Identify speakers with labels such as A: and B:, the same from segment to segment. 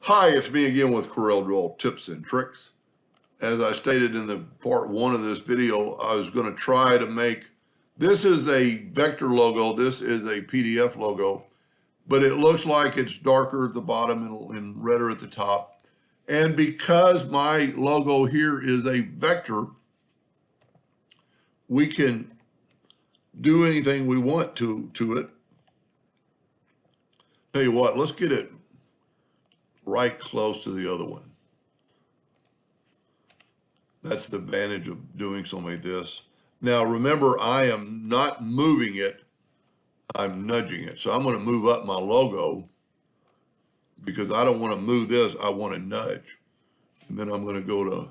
A: Hi, it's me again with Corel Draw Tips and Tricks. As I stated in the part one of this video, I was going to try to make, this is a vector logo, this is a PDF logo, but it looks like it's darker at the bottom and redder at the top. And because my logo here is a vector, we can do anything we want to it. Tell you what, let's get it right close to the other one. That's the advantage of doing something like this. Now, remember, I am not moving it, I'm nudging it. So I'm going to move up my logo because I don't want to move this, I want to nudge. And then I'm going to go to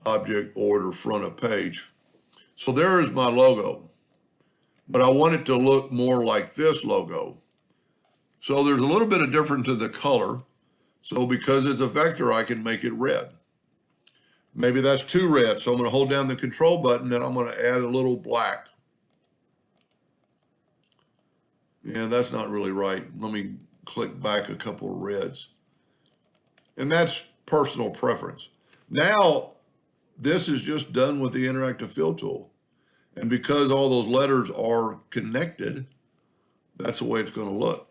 A: Object, Order, Front of Page. So there is my logo, but I want it to look more like this logo. So there's a little bit of difference in the color. So because it's a vector, I can make it red. Maybe that's too red, so I'm going to hold down the control button and I'm going to add a little black. Yeah, that's not really right. Let me click back a couple of reds. And that's personal preference. Now, this is just done with the interactive fill tool. And because all those letters are connected, that's the way it's going to look.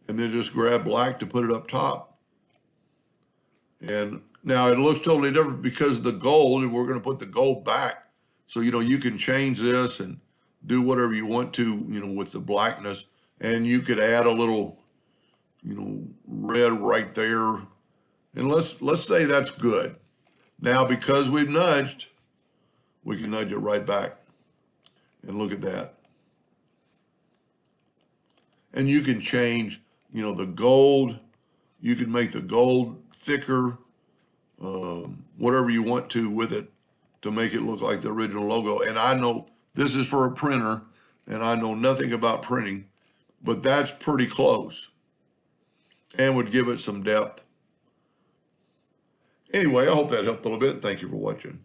A: And then just grab black to put it up top. And now it looks totally different because of the gold, and we're going to put the gold back. So, you can change this and do whatever you want to, with the blackness. And you could add a little, red right there. And let's say that's good. Now, because we've nudged, we can nudge it right back. And look at that. And you can change, the gold. You can make the gold thicker, whatever you want to with it to make it look like the original logo. And I know this is for a printer, and I know nothing about printing, but that's pretty close and would give it some depth. Anyway, I hope that helped a little bit. Thank you for watching.